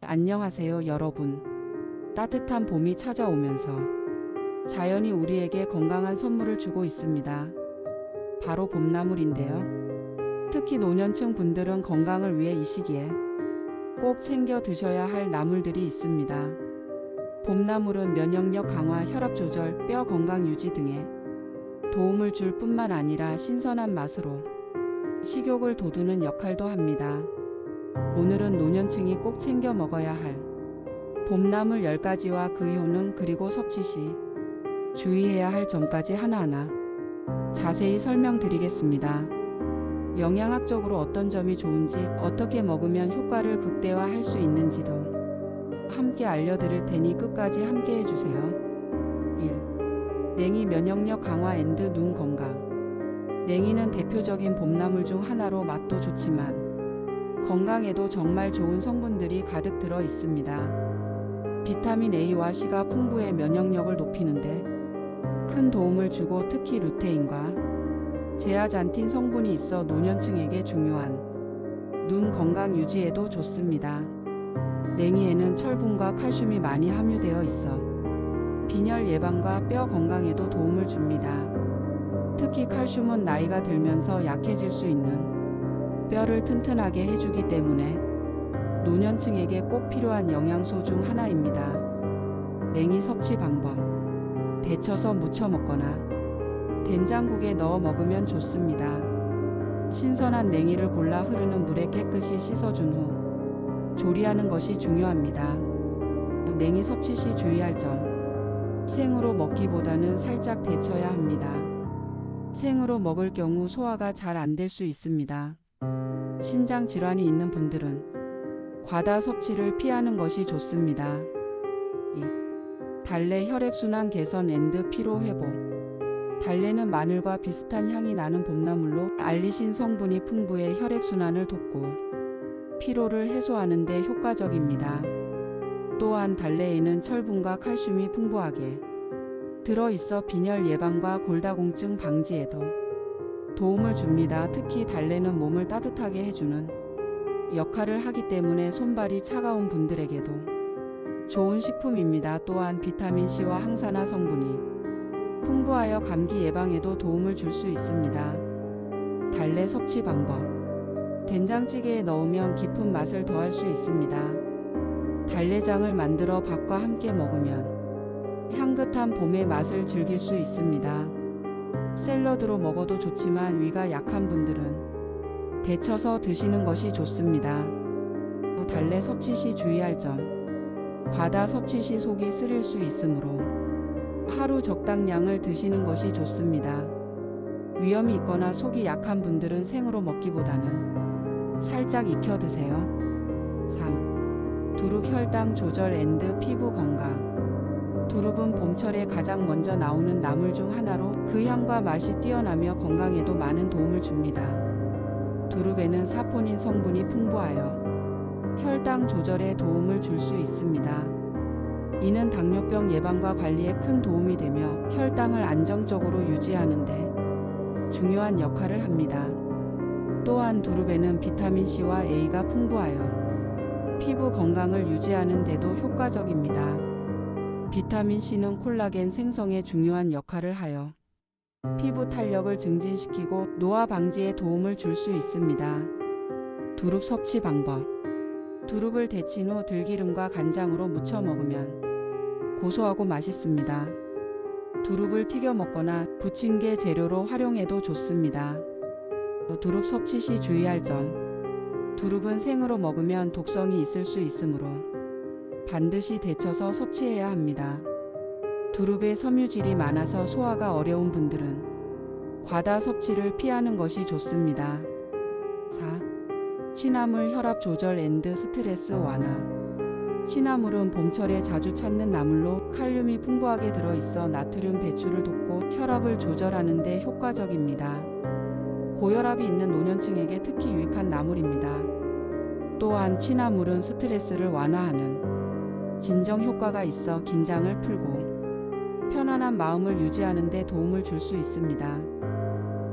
안녕하세요, 여러분. 따뜻한 봄이 찾아오면서 자연이 우리에게 건강한 선물을 주고 있습니다. 바로 봄나물인데요. 특히 노년층 분들은 건강을 위해 이 시기에 꼭 챙겨 드셔야 할 나물들이 있습니다. 봄나물은 면역력 강화, 혈압 조절, 뼈 건강 유지 등에 도움을 줄 뿐만 아니라 신선한 맛으로 식욕을 돋우는 역할도 합니다. 오늘은 노년층이 꼭 챙겨 먹어야 할 봄나물 10가지와 그 효능 그리고 섭취 시 주의해야 할 점까지 하나하나 자세히 설명드리겠습니다. 영양학적으로 어떤 점이 좋은지, 어떻게 먹으면 효과를 극대화할 수 있는지도 함께 알려드릴 테니 끝까지 함께 해주세요. 1. 냉이 면역력 강화 앤드 눈 건강. 냉이는 대표적인 봄나물 중 하나로 맛도 좋지만 건강에도 정말 좋은 성분들이 가득 들어 있습니다. 비타민 A와 C가 풍부해 면역력을 높이는데 큰 도움을 주고 특히 루테인과 제아잔틴 성분이 있어 노년층에게 중요한 눈 건강 유지에도 좋습니다. 냉이에는 철분과 칼슘이 많이 함유되어 있어 빈혈 예방과 뼈 건강에도 도움을 줍니다. 특히 칼슘은 나이가 들면서 약해질 수 있는 뼈를 튼튼하게 해주기 때문에 노년층에게 꼭 필요한 영양소 중 하나입니다. 냉이 섭취 방법. 데쳐서 무쳐 먹거나 된장국에 넣어 먹으면 좋습니다. 신선한 냉이를 골라 흐르는 물에 깨끗이 씻어준 후 조리하는 것이 중요합니다. 냉이 섭취 시 주의할 점. 생으로 먹기보다는 살짝 데쳐야 합니다. 생으로 먹을 경우 소화가 잘 안 될 수 있습니다. 신장 질환이 있는 분들은 과다 섭취를 피하는 것이 좋습니다. 2. 달래 혈액순환 개선 앤드 피로 회복. 달래는 마늘과 비슷한 향이 나는 봄나물로 알리신 성분이 풍부해 혈액순환을 돕고 피로를 해소하는 데 효과적입니다. 또한 달래에는 철분과 칼슘이 풍부하게 들어있어 빈혈 예방과 골다공증 방지에도 도움을 줍니다. 특히 달래는 몸을 따뜻하게 해주는 역할을 하기 때문에 손발이 차가운 분들에게도 좋은 식품입니다. 또한 비타민C와 항산화 성분이 풍부하여 감기 예방에도 도움을 줄 수 있습니다. 달래 섭취 방법. 된장찌개에 넣으면 깊은 맛을 더할 수 있습니다. 달래장을 만들어 밥과 함께 먹으면 향긋한 봄의 맛을 즐길 수 있습니다. 샐러드로 먹어도 좋지만 위가 약한 분들은 데쳐서 드시는 것이 좋습니다. 달래 섭취 시 주의할 점. 과다 섭취 시 속이 쓰릴 수 있으므로 하루 적당량을 드시는 것이 좋습니다. 위염이 있거나 속이 약한 분들은 생으로 먹기보다는 살짝 익혀 드세요. 3. 두릅 혈당 조절 앤드 피부 건강. 두릅은 봄철에 가장 먼저 나오는 나물 중 하나로 그 향과 맛이 뛰어나며 건강에도 많은 도움을 줍니다. 두릅에는 사포닌 성분이 풍부하여 혈당 조절에 도움을 줄 수 있습니다. 이는 당뇨병 예방과 관리에 큰 도움이 되며 혈당을 안정적으로 유지하는 데 중요한 역할을 합니다. 또한 두릅에는 비타민C와 A가 풍부하여 피부 건강을 유지하는 데도 효과적입니다. 비타민C는 콜라겐 생성에 중요한 역할을 하여 피부 탄력을 증진시키고 노화 방지에 도움을 줄 수 있습니다. 두릅 섭취 방법. 두릅을 데친 후 들기름과 간장으로 무쳐 먹으면 고소하고 맛있습니다. 두릅을 튀겨 먹거나 부침개 재료로 활용해도 좋습니다. 두릅 섭취 시 주의할 점. 두릅은 생으로 먹으면 독성이 있을 수 있으므로 반드시 데쳐서 섭취해야 합니다. 두릅에 섬유질이 많아서 소화가 어려운 분들은 과다 섭취를 피하는 것이 좋습니다. 4. 취나물 혈압 조절 앤드 스트레스 완화. 취나물은 봄철에 자주 찾는 나물로 칼륨이 풍부하게 들어있어 나트륨 배출을 돕고 혈압을 조절하는 데 효과적입니다. 고혈압이 있는 노년층에게 특히 유익한 나물입니다. 또한 취나물은 스트레스를 완화하는 진정 효과가 있어 긴장을 풀고 편안한 마음을 유지하는 데 도움을 줄 수 있습니다.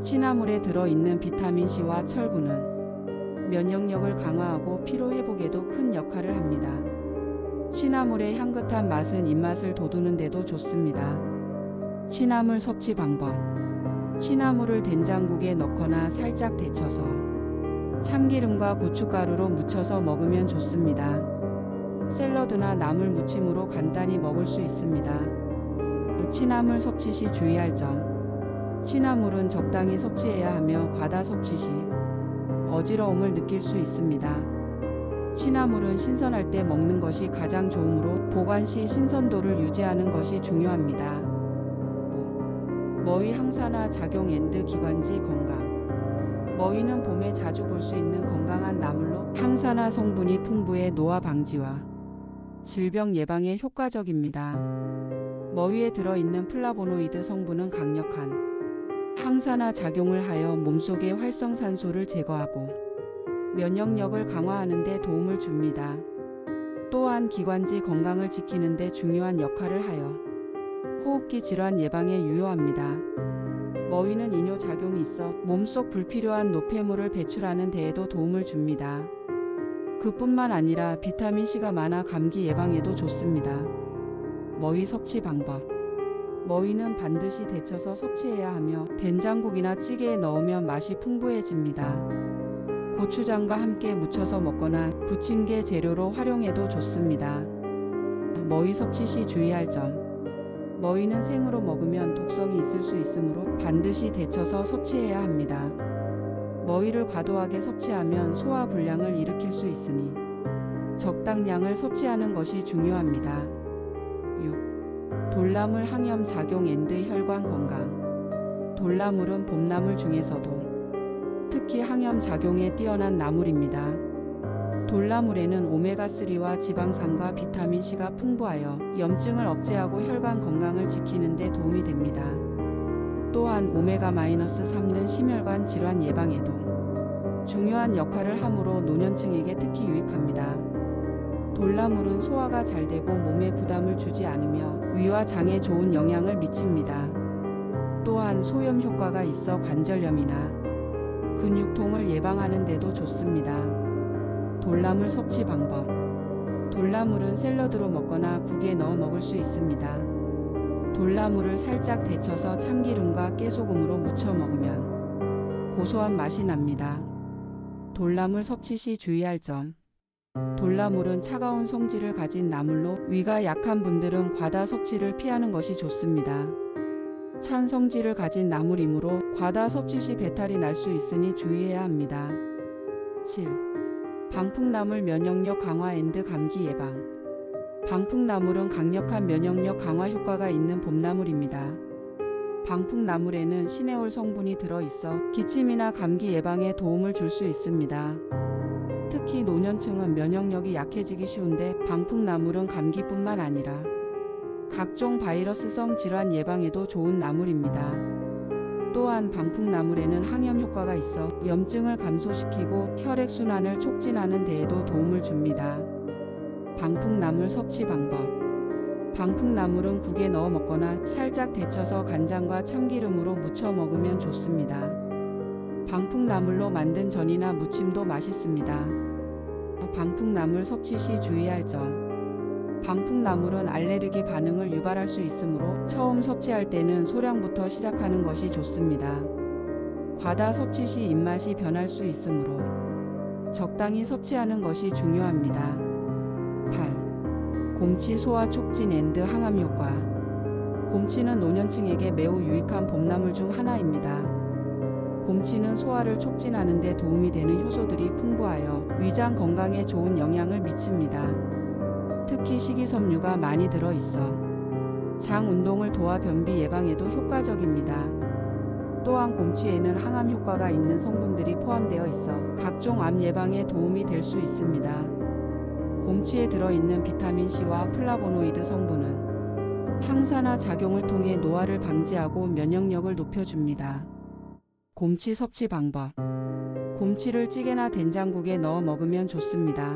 취나물에 들어있는 비타민C와 철분은 면역력을 강화하고 피로 회복에도 큰 역할을 합니다. 취나물의 향긋한 맛은 입맛을 돋우는 데도 좋습니다. 취나물 섭취 방법. 취나물을 된장국에 넣거나 살짝 데쳐서 참기름과 고춧가루로 무쳐서 먹으면 좋습니다. 샐러드나 나물 무침으로 간단히 먹을 수 있습니다. 취나물 섭취 시 주의할 점. 취나물은 적당히 섭취해야 하며 과다 섭취 시 어지러움을 느낄 수 있습니다. 취나물은 신선할 때 먹는 것이 가장 좋으므로 보관 시 신선도를 유지하는 것이 중요합니다. 머위 항산화 작용 앤드 기관지 건강. 머위는 봄에 자주 볼 수 있는 건강한 나물로 항산화 성분이 풍부해 노화 방지와 질병 예방에 효과적입니다. 머위에 들어있는 플라보노이드 성분은 강력한 항산화 작용을 하여 몸속의 활성산소를 제거하고 면역력을 강화하는 데 도움을 줍니다. 또한 기관지 건강을 지키는 데 중요한 역할을 하여 호흡기 질환 예방에 유효합니다. 머위는 이뇨작용이 있어 몸속 불필요한 노폐물을 배출하는 데에도 도움을 줍니다. 그뿐만 아니라 비타민C가 많아 감기 예방에도 좋습니다. 머위 섭취 방법. 머위는 반드시 데쳐서 섭취해야 하며 된장국이나 찌개에 넣으면 맛이 풍부해집니다. 고추장과 함께 무쳐서 먹거나 부침개 재료로 활용해도 좋습니다. 머위 섭취 시 주의할 점. 머위는 생으로 먹으면 독성이 있을 수 있으므로 반드시 데쳐서 섭취해야 합니다. 머위를 과도하게 섭취하면 소화 불량을 일으킬 수 있으니 적당량을 섭취하는 것이 중요합니다. 6. 돌나물 항염 작용 앤드 혈관 건강. 돌나물은 봄나물 중에서도 특히 항염 작용에 뛰어난 나물입니다. 돌나물에는 오메가3와 지방산과 비타민C가 풍부하여 염증을 억제하고 혈관 건강을 지키는 데 도움이 됩니다. 또한 오메가-3는 심혈관 질환 예방에도 중요한 역할을 하므로 노년층에게 특히 유익합니다. 돌나물은 소화가 잘 되고 몸에 부담을 주지 않으며 위와 장에 좋은 영향을 미칩니다. 또한 소염 효과가 있어 관절염이나 근육통을 예방하는 데도 좋습니다. 돌나물 섭취 방법. 돌나물은 샐러드로 먹거나 국에 넣어 먹을 수 있습니다. 돌나물을 살짝 데쳐서 참기름과 깨소금으로 무쳐 먹으면 고소한 맛이 납니다. 돌나물 섭취 시 주의할 점. 돌나물은 차가운 성질을 가진 나물로 위가 약한 분들은 과다 섭취를 피하는 것이 좋습니다. 찬 성질을 가진 나물이므로 과다 섭취 시 배탈이 날 수 있으니 주의해야 합니다. 7. 방풍나물 면역력 강화 앤드 감기 예방. 방풍나물은 강력한 면역력 강화 효과가 있는 봄나물입니다. 방풍나물에는 시네올 성분이 들어있어 기침이나 감기 예방에 도움을 줄 수 있습니다. 특히 노년층은 면역력이 약해지기 쉬운데 방풍나물은 감기뿐만 아니라 각종 바이러스성 질환 예방에도 좋은 나물입니다. 또한 방풍나물에는 항염 효과가 있어 염증을 감소시키고 혈액순환을 촉진하는 데에도 도움을 줍니다. 방풍나물 섭취 방법. 방풍나물은 국에 넣어 먹거나 살짝 데쳐서 간장과 참기름으로 무쳐 먹으면 좋습니다. 방풍나물로 만든 전이나 무침도 맛있습니다. 방풍나물 섭취 시 주의할 점. 방풍나물은 알레르기 반응을 유발할 수 있으므로 처음 섭취할 때는 소량부터 시작하는 것이 좋습니다. 과다 섭취 시 입맛이 변할 수 있으므로 적당히 섭취하는 것이 중요합니다. 8. 곰치 소화 촉진 앤드 항암 효과. 곰치는 노년층에게 매우 유익한 봄나물 중 하나입니다. 곰치는 소화를 촉진하는 데 도움이 되는 효소들이 풍부하여 위장 건강에 좋은 영향을 미칩니다. 특히 식이섬유가 많이 들어있어 장 운동을 도와 변비 예방에도 효과적입니다. 또한 곰치에는 항암 효과가 있는 성분들이 포함되어 있어 각종 암 예방에 도움이 될 수 있습니다. 곰치에 들어있는 비타민C와 플라보노이드 성분은 항산화 작용을 통해 노화를 방지하고 면역력을 높여줍니다. 곰치 섭취 방법. 곰치를 찌개나 된장국에 넣어 먹으면 좋습니다.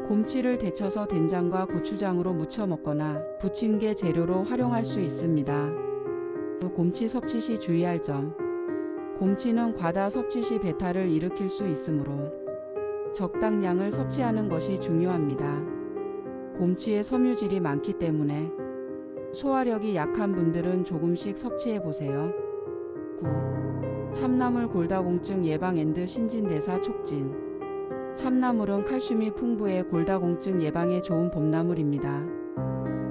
곰치를 데쳐서 된장과 고추장으로 무쳐 먹거나 부침개 재료로 활용할 수 있습니다. 곰치 섭취 시 주의할 점. 곰치는 과다 섭취 시 배탈을 일으킬 수 있으므로 적당량을 섭취하는 것이 중요합니다. 봄치의 섬유질이 많기 때문에 소화력이 약한 분들은 조금씩 섭취해 보세요. 9. 참나물 골다공증 예방 앤드 신진대사 촉진. 참나물은 칼슘이 풍부해 골다공증 예방에 좋은 봄나물입니다.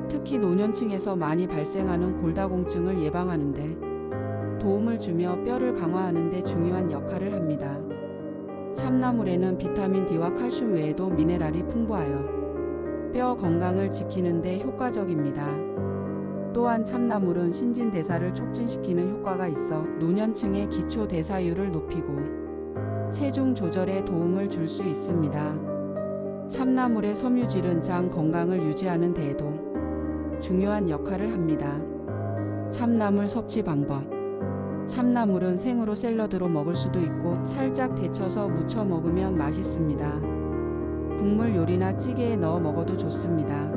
특히 노년층에서 많이 발생하는 골다공증을 예방하는데 도움을 주며 뼈를 강화하는 데 중요한 역할을 합니다. 참나물에는 비타민 D와 칼슘 외에도 미네랄이 풍부하여 뼈 건강을 지키는 데 효과적입니다. 또한 참나물은 신진대사를 촉진시키는 효과가 있어 노년층의 기초대사율을 높이고 체중 조절에 도움을 줄 수 있습니다. 참나물의 섬유질은 장 건강을 유지하는 데에도 중요한 역할을 합니다. 참나물 섭취 방법. 참나물은 생으로 샐러드로 먹을 수도 있고 살짝 데쳐서 무쳐 먹으면 맛있습니다. 국물 요리나 찌개에 넣어 먹어도 좋습니다.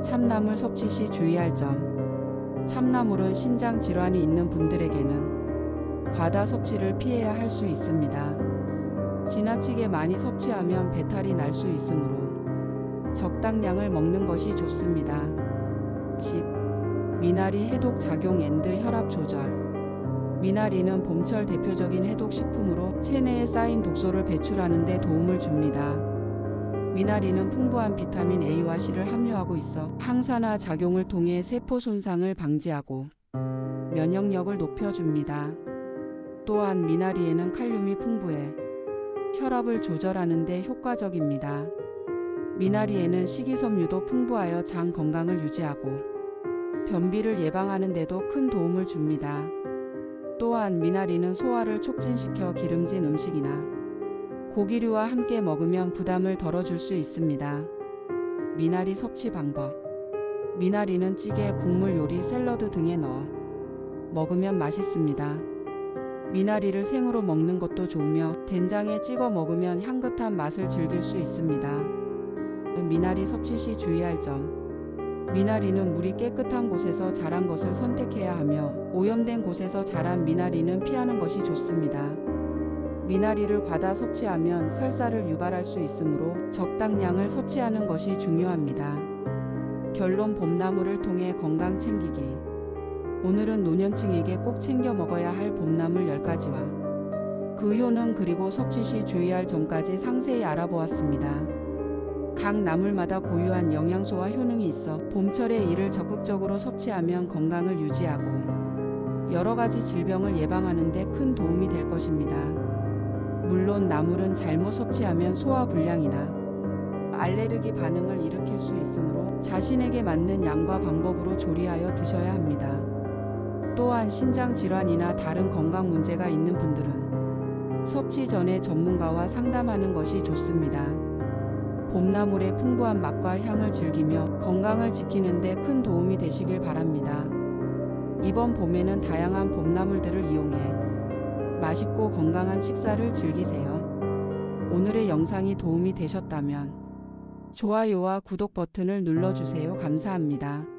참나물 섭취 시 주의할 점. 참나물은 신장 질환이 있는 분들에게는 과다 섭취를 피해야 할 수 있습니다. 지나치게 많이 섭취하면 배탈이 날 수 있으므로 적당량을 먹는 것이 좋습니다. 10. 미나리 해독 작용 앤드 혈압 조절. 미나리는 봄철 대표적인 해독식품으로 체내에 쌓인 독소를 배출하는 데 도움을 줍니다. 미나리는 풍부한 비타민 A와 C를 함유하고 있어 항산화 작용을 통해 세포 손상을 방지하고 면역력을 높여줍니다. 또한 미나리에는 칼륨이 풍부해 혈압을 조절하는 데 효과적입니다. 미나리에는 식이섬유도 풍부하여 장 건강을 유지하고 변비를 예방하는 데도 큰 도움을 줍니다. 또한 미나리는 소화를 촉진시켜 기름진 음식이나 고기류와 함께 먹으면 부담을 덜어줄 수 있습니다. 미나리 섭취 방법. 미나리는 찌개, 국물 요리, 샐러드 등에 넣어 먹으면 맛있습니다. 미나리를 생으로 먹는 것도 좋으며 된장에 찍어 먹으면 향긋한 맛을 즐길 수 있습니다. 미나리 섭취 시 주의할 점. 미나리는 물이 깨끗한 곳에서 자란 것을 선택해야 하며 오염된 곳에서 자란 미나리는 피하는 것이 좋습니다. 미나리를 과다 섭취하면 설사를 유발할 수 있으므로 적당량을 섭취하는 것이 중요합니다. 결론. 봄나물을 통해 건강 챙기기. 오늘은 노년층에게 꼭 챙겨 먹어야 할 봄나물 10가지와 그 효능 그리고 섭취 시 주의할 점까지 상세히 알아보았습니다. 각 나물마다 고유한 영양소와 효능이 있어 봄철에 이를 적극적으로 섭취하면 건강을 유지하고 여러 가지 질병을 예방하는 데 큰 도움이 될 것입니다. 물론 나물은 잘못 섭취하면 소화불량이나 알레르기 반응을 일으킬 수 있으므로 자신에게 맞는 양과 방법으로 조리하여 드셔야 합니다. 또한 신장 질환이나 다른 건강 문제가 있는 분들은 섭취 전에 전문가와 상담하는 것이 좋습니다. 봄나물의 풍부한 맛과 향을 즐기며 건강을 지키는 데 큰 도움이 되시길 바랍니다. 이번 봄에는 다양한 봄나물들을 이용해 맛있고 건강한 식사를 즐기세요. 오늘의 영상이 도움이 되셨다면 좋아요와 구독 버튼을 눌러주세요. 감사합니다.